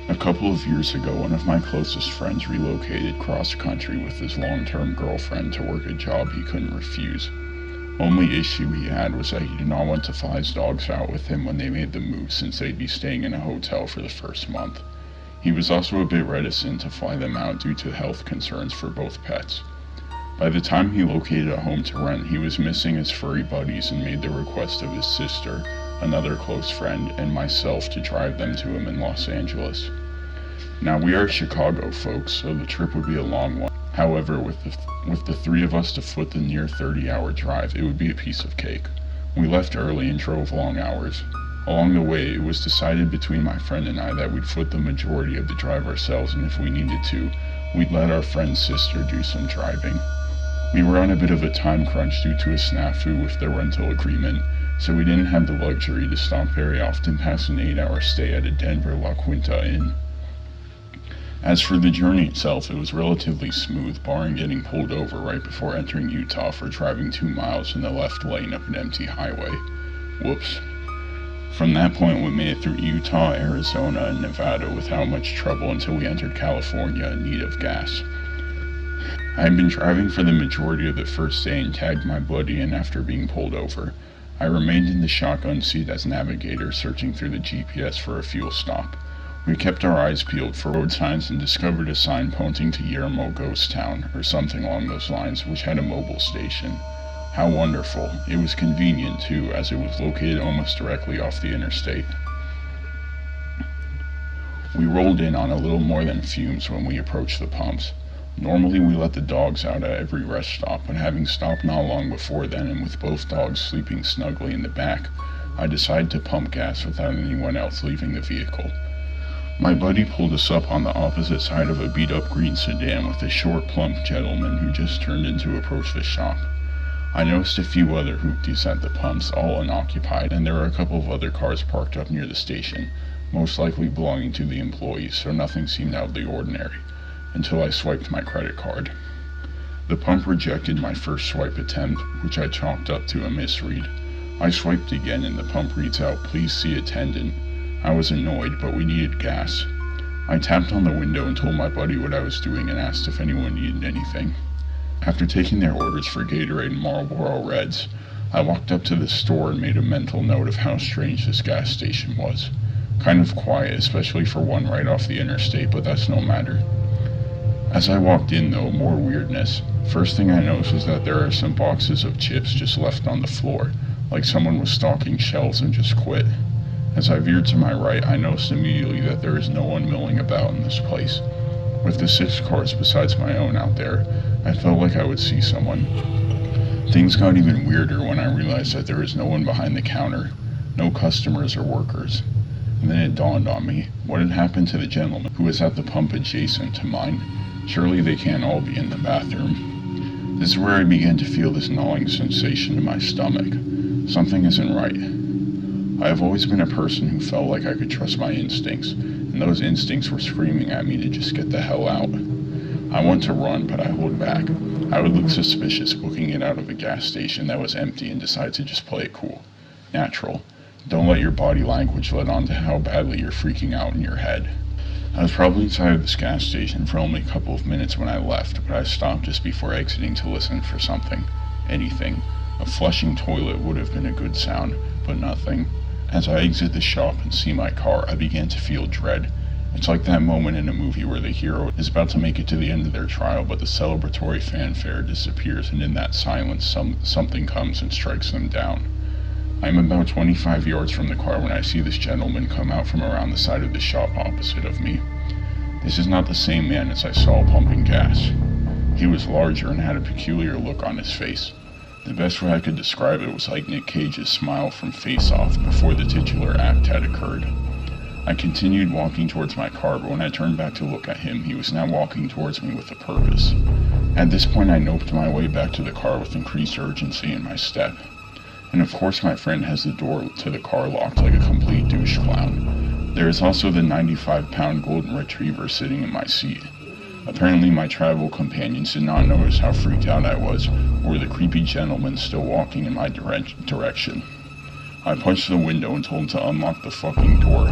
A couple of years ago, one of my closest friends relocated cross-country with his long-term girlfriend to work a job he couldn't refuse. Only issue he had was that he did not want to fly his dogs out with him when they made the move, since they'd be staying in a hotel for the first month. He was also a bit reticent to fly them out due to health concerns for both pets. By the time he located a home to rent, he was missing his furry buddies and made the request of his sister, another close friend, and myself to drive them to him in Los Angeles. Now, we are Chicago folks, so the trip would be a long one. However, with the three of us to foot the near 30-hour drive, it would be a piece of cake. We left early and drove long hours. Along the way, it was decided between my friend and I that we'd foot the majority of the drive ourselves, and if we needed to, we'd let our friend's sister do some driving. We were on a bit of a time crunch due to a snafu with the rental agreement, so we didn't have the luxury to stop very often past an 8-hour stay at a Denver La Quinta Inn. As for the journey itself, it was relatively smooth, barring getting pulled over right before entering Utah for driving 2 miles in the left lane of an empty highway. Whoops. From that point, we made it through Utah, Arizona, and Nevada without much trouble until we entered California in need of gas. I had been driving for the majority of the first day and tagged my buddy in after being pulled over. I remained in the shotgun seat as navigator, searching through the GPS for a fuel stop. We kept our eyes peeled for road signs and discovered a sign pointing to Yermo Ghost Town, or something along those lines, which had a mobile station. How wonderful. It was convenient too, as it was located almost directly off the interstate. We rolled in on a little more than fumes when we approached the pumps. Normally we let the dogs out at every rest stop, but having stopped not long before then and with both dogs sleeping snugly in the back, I decided to pump gas without anyone else leaving the vehicle. My buddy pulled us up on the opposite side of a beat-up green sedan with a short, plump gentleman who just turned in to approach the shop. I noticed a few other hoopties at the pumps, all unoccupied, and there were a couple of other cars parked up near the station, most likely belonging to the employees, so nothing seemed out of the ordinary, until I swiped my credit card. The pump rejected my first swipe attempt, which I chalked up to a misread. I swiped again and the pump reads out, "Please see attendant." I was annoyed, but we needed gas. I tapped on the window and told my buddy what I was doing and asked if anyone needed anything. After taking their orders for Gatorade and Marlboro Reds, I walked up to the store and made a mental note of how strange this gas station was. Kind of quiet, especially for one right off the interstate, but that's no matter. As I walked in though, more weirdness. First thing I noticed was that there are some boxes of chips just left on the floor, like someone was stocking shelves and just quit. As I veered to my right, I noticed immediately that there is no one milling about in this place. With the 6 cars besides my own out there, I felt like I would see someone. Things got even weirder when I realized that there is no one behind the counter, no customers or workers. And then it dawned on me, what had happened to the gentleman who was at the pump adjacent to mine? Surely they can't all be in the bathroom. This is where I began to feel this gnawing sensation in my stomach. Something isn't right. I have always been a person who felt like I could trust my instincts, and those instincts were screaming at me to just get the hell out. I want to run, but I hold back. I would look suspicious booking it out of a gas station that was empty and decide to just play it cool. Natural. Don't let your body language let on to how badly you're freaking out in your head. I was probably inside of this gas station for only a couple of minutes when I left, but I stopped just before exiting to listen for something. Anything. A flushing toilet would have been a good sound, but nothing. As I exit the shop and see my car, I began to feel dread. It's like that moment in a movie where the hero is about to make it to the end of their trial, but the celebratory fanfare disappears, and in that silence, something comes and strikes them down. I am about 25 yards from the car when I see this gentleman come out from around the side of the shop opposite of me. This is not the same man as I saw pumping gas. He was larger and had a peculiar look on his face. The best way I could describe it was like Nick Cage's smile from Face Off before the titular act had occurred. I continued walking towards my car, but when I turned back to look at him, he was now walking towards me with a purpose. At this point, I noped my way back to the car with increased urgency in my step. And of course my friend has the door to the car locked like a complete douche clown. There is also the 95-pound golden retriever sitting in my seat. Apparently my travel companions did not notice how freaked out I was, or the creepy gentleman still walking in my direction. I punched the window and told him to unlock the fucking door,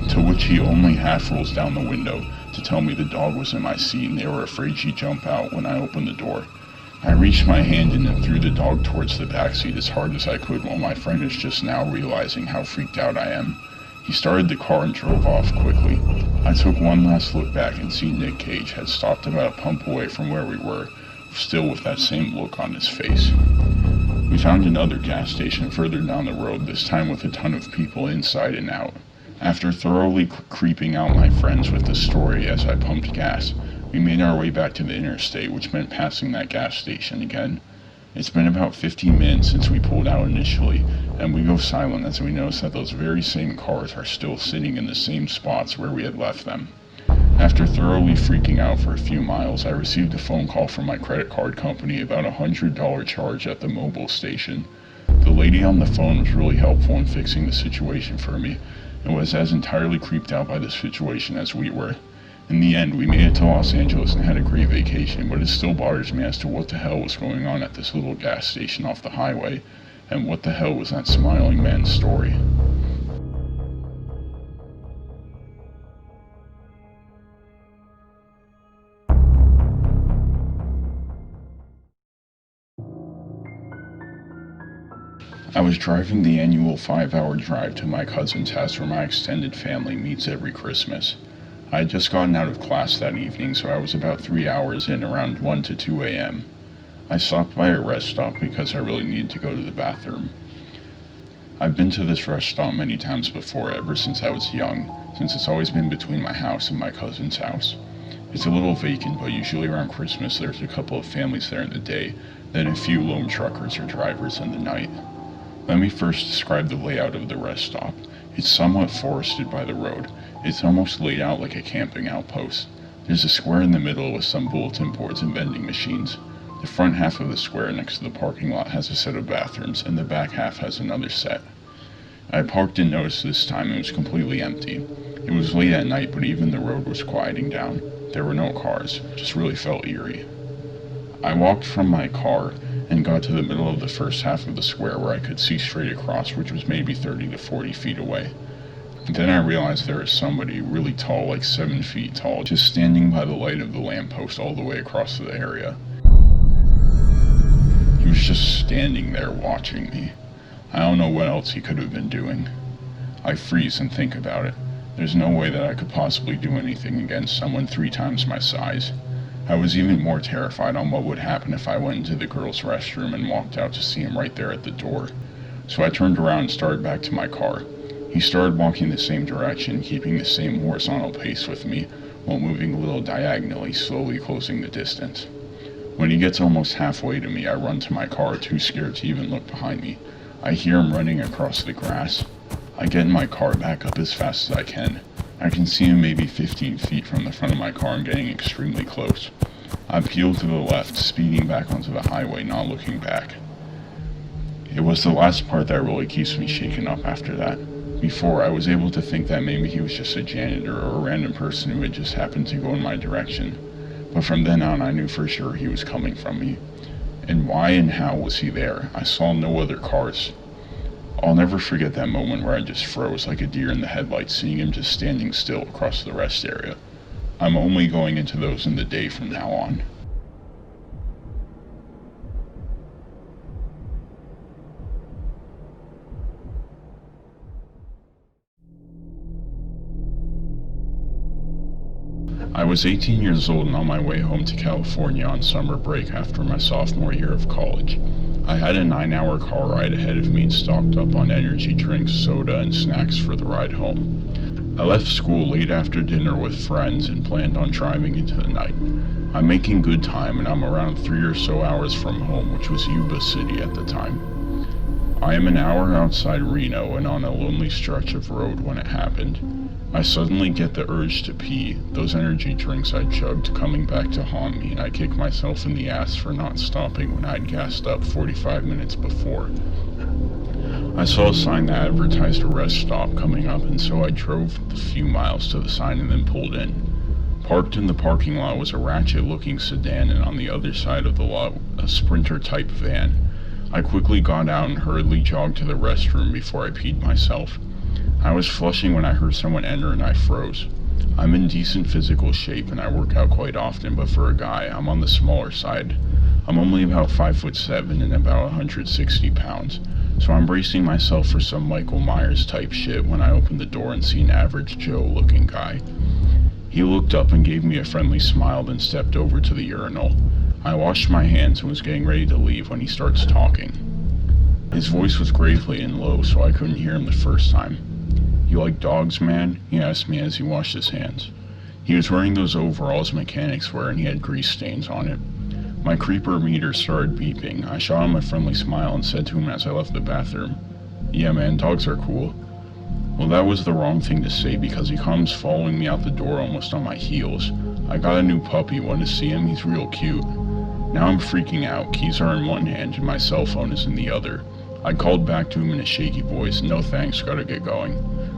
to which he only half rolls down the window to tell me the dog was in my seat and they were afraid she'd jump out when I opened the door. I reached my hand in and threw the dog towards the backseat as hard as I could while my friend is just now realizing how freaked out I am. He started the car and drove off quickly. I took one last look back and see Nick Cage had stopped about a pump away from where we were, still with that same look on his face. We found another gas station further down the road, this time with a ton of people inside and out. After thoroughly creeping out my friends with the story as I pumped gas, we made our way back to the interstate, which meant passing that gas station again. It's been about 15 minutes since we pulled out initially, and we go silent as we notice that those very same cars are still sitting in the same spots where we had left them. After thoroughly freaking out for a few miles, I received a phone call from my credit card company about a $100 charge at the mobile station. The lady on the phone was really helpful in fixing the situation for me, and was as entirely creeped out by the situation as we were. In the end, we made it to Los Angeles and had a great vacation, but it still bothers me as to what the hell was going on at this little gas station off the highway, and what the hell was that smiling man's story. I was driving the annual 5-hour drive to my cousin's house where my extended family meets every Christmas. I had just gotten out of class that evening, so I was about 3 hours in, around 1 to 2 a.m. I stopped by a rest stop because I really needed to go to the bathroom. I've been to this rest stop many times before, ever since I was young, since it's always been between my house and my cousin's house. It's a little vacant, but usually around Christmas there's a couple of families there in the day, then a few lone truckers or drivers in the night. Let me first describe the layout of the rest stop. It's somewhat forested by the road. It's almost laid out like a camping outpost. There's a square in the middle with some bulletin boards and vending machines. The front half of the square next to the parking lot has a set of bathrooms, and the back half has another set. I parked and noticed this time it was completely empty. It was late at night, but even the road was quieting down. There were no cars, just really felt eerie. I walked from my car and got to the middle of the first half of the square where I could see straight across, which was maybe 30 to 40 feet away. Then I realized there was somebody really tall, like 7 feet tall, just standing by the light of the lamppost all the way across the area. He was just standing there watching me. I don't know what else he could have been doing. I freeze and think about it. There's no way that I could possibly do anything against someone 3 times my size. I was even more terrified on what would happen if I went into the girls' restroom and walked out to see him right there at the door. So I turned around and started back to my car. He started walking the same direction, keeping the same horizontal pace with me, while moving a little diagonally, slowly closing the distance. When he gets almost halfway to me, I run to my car, too scared to even look behind me. I hear him running across the grass. I get in my car, back up as fast as I can. I can see him maybe 15 feet from the front of my car and getting extremely close. I peel to the left, speeding back onto the highway, not looking back. It was the last part that really keeps me shaken up after that. Before, I was able to think that maybe he was just a janitor or a random person who had just happened to go in my direction. But from then on, I knew for sure he was coming from me. And why and how was he there? I saw no other cars. I'll never forget that moment where I just froze like a deer in the headlights, seeing him just standing still across the rest area. I'm only going into those in the day from now on. I was 18 years old and on my way home to California on summer break after my sophomore year of college. I had a 9-hour car ride ahead of me and stocked up on energy drinks, soda, and snacks for the ride home. I left school late after dinner with friends and planned on driving into the night. I'm making good time and I'm around 3 or so hours from home, which was Yuba City at the time. I am an hour outside Reno and on a lonely stretch of road when it happened. I suddenly get the urge to pee, those energy drinks I chugged coming back to haunt me, and I kick myself in the ass for not stopping when I'd gassed up 45 minutes before. I saw a sign that advertised a rest stop coming up, and so I drove the few miles to the sign and then pulled in. Parked in the parking lot was a ratchet-looking sedan, and on the other side of the lot, a Sprinter-type van. I quickly got out and hurriedly jogged to the restroom before I peed myself. I was flushing when I heard someone enter and I froze. I'm in decent physical shape and I work out quite often, but for a guy, I'm on the smaller side. I'm only about 5'7" and about 160 pounds, so I'm bracing myself for some Michael Myers type shit when I open the door and see an average Joe looking guy. He looked up and gave me a friendly smile, then stepped over to the urinal. I washed my hands and was getting ready to leave when he starts talking. His voice was gravely and low, so I couldn't hear him the first time. "You like dogs, man?" he asked me as he washed his hands. He was wearing those overalls mechanics wear and he had grease stains on it. My creeper meter started beeping. I shot him a friendly smile and said to him as I left the bathroom, "Yeah man, dogs are cool." Well, that was the wrong thing to say because he comes following me out the door almost on my heels. "I got a new puppy, want to see him? He's real cute." Now I'm freaking out. Keys are in one hand and my cell phone is in the other. I called back to him in a shaky voice, "No thanks, gotta get going."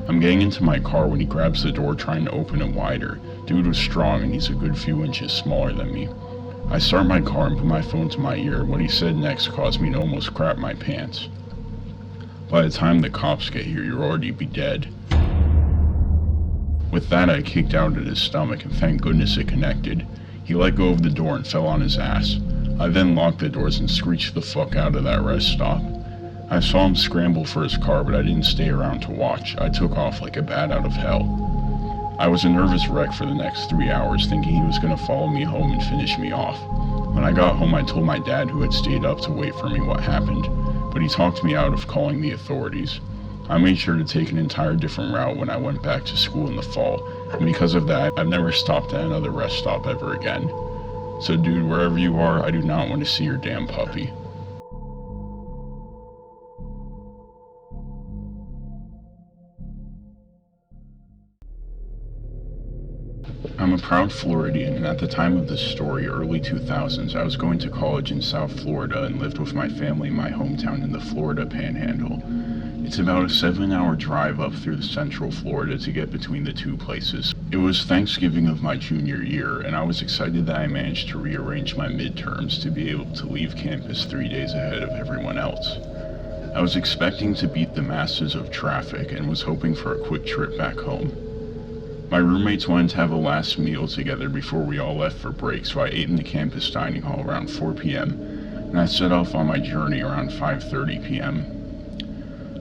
I'm getting into my car when he grabs the door trying to open it wider. Dude was strong and he's a good few inches smaller than me. I start my car and put my phone to my ear. What he said next caused me to almost crap my pants. "By the time the cops get here, you'll already be dead." With that, I kicked out at his stomach and thank goodness it connected. He let go of the door and fell on his ass. I then locked the doors and screeched the fuck out of that rest stop. I saw him scramble for his car, but I didn't stay around to watch. I took off like a bat out of hell. I was a nervous wreck for the next 3 hours, thinking he was going to follow me home and finish me off. When I got home, I told my dad, who had stayed up to wait for me, what happened, but he talked me out of calling the authorities. I made sure to take an entire different route when I went back to school in the fall, and because of that, I've never stopped at another rest stop ever again. So dude, wherever you are, I do not want to see your damn puppy. I'm a proud Floridian, and at the time of this story, early 2000s, I was going to college in South Florida and lived with my family in my hometown in the Florida Panhandle. It's about a 7-hour drive up through the central Florida to get between the two places. It was Thanksgiving of my junior year, and I was excited that I managed to rearrange my midterms to be able to leave campus 3 days ahead of everyone else. I was expecting to beat the masses of traffic and was hoping for a quick trip back home. My roommates wanted to have a last meal together before we all left for break, so I ate in the campus dining hall around 4 p.m., and I set off on my journey around 5:30 p.m.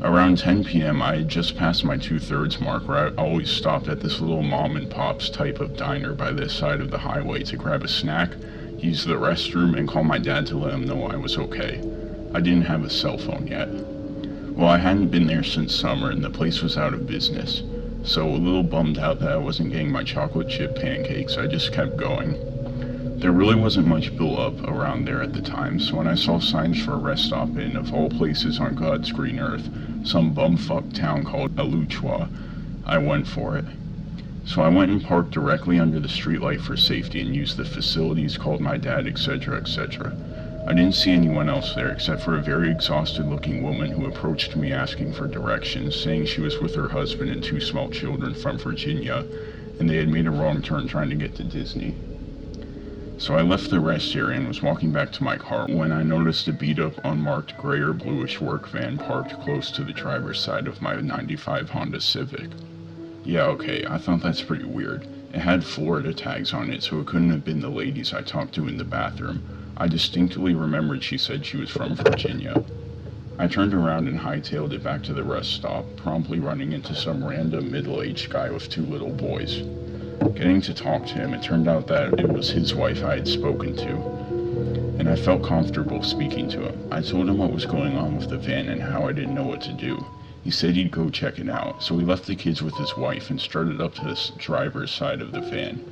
Around 10 p.m., I had just passed my 2/3 mark where I always stopped at this little mom and pop's type of diner by this side of the highway to grab a snack, use the restroom, and call my dad to let him know I was okay. I didn't have a cell phone yet. Well, I hadn't been there since summer and the place was out of business. So a little bummed out that I wasn't getting my chocolate chip pancakes, I just kept going. There really wasn't much built up around there at the time, so when I saw signs for a rest stop in, of all places on God's green earth, some bumfuck town called Alachua, I went for it. So I went and parked directly under the streetlight for safety and used the facilities, called my dad, etc., etc. I didn't see anyone else there except for a very exhausted looking woman who approached me asking for directions, saying she was with her husband and 2 small children from Virginia, and they had made a wrong turn trying to get to Disney. So I left the rest area and was walking back to my car when I noticed a beat up unmarked gray or bluish work van parked close to the driver's side of my 95 Honda Civic. Yeah, okay, I thought that's pretty weird. It had Florida tags on it, so it couldn't have been the ladies I talked to in the bathroom. I distinctly remembered she said she was from Virginia. I turned around and hightailed it back to the rest stop, promptly running into some random middle-aged guy with 2 little boys. Getting to talk to him, it turned out that it was his wife I had spoken to, and I felt comfortable speaking to him. I told him what was going on with the van and how I didn't know what to do. He said he'd go check it out, so he left the kids with his wife and started up to the driver's side of the van.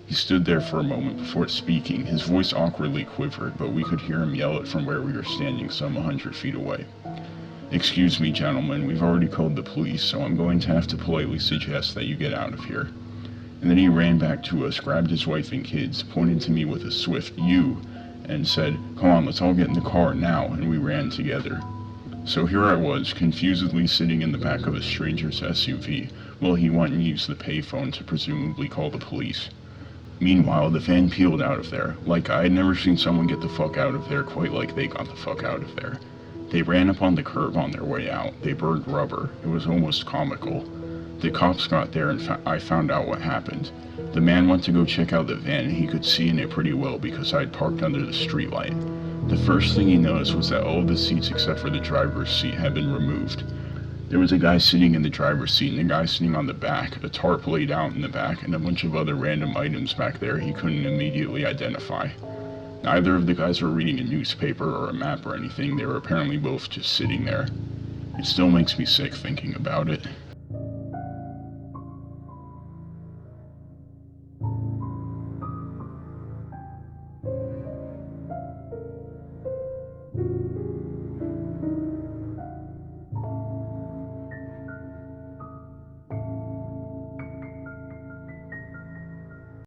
He stood there for a moment before speaking. His voice awkwardly quivered, but we could hear him yell it from where we were standing some 100 feet away. "Excuse me, gentlemen, we've already called the police, so I'm going to have to politely suggest that you get out of here." And then he ran back to us, grabbed his wife and kids, pointed to me with a swift "you," and said, "Come on, let's all get in the car now," and we ran together. So here I was, confusedly sitting in the back of a stranger's SUV, while he went and used the payphone to presumably call the police. Meanwhile, the van peeled out of there. Like, I had never seen someone get the fuck out of there quite like they got the fuck out of there. They ran up on the curb on their way out. They burned rubber. It was almost comical. The cops got there and I found out what happened. The man went to go check out the van and he could see in it pretty well because I had parked under the streetlight. The first thing he noticed was that all of the seats except for the driver's seat had been removed. There was a guy sitting in the driver's seat and a guy sitting on the back, a tarp laid out in the back, and a bunch of other random items back there he couldn't immediately identify. Neither of the guys were reading a newspaper or a map or anything. They were apparently both just sitting there. It still makes me sick thinking about it.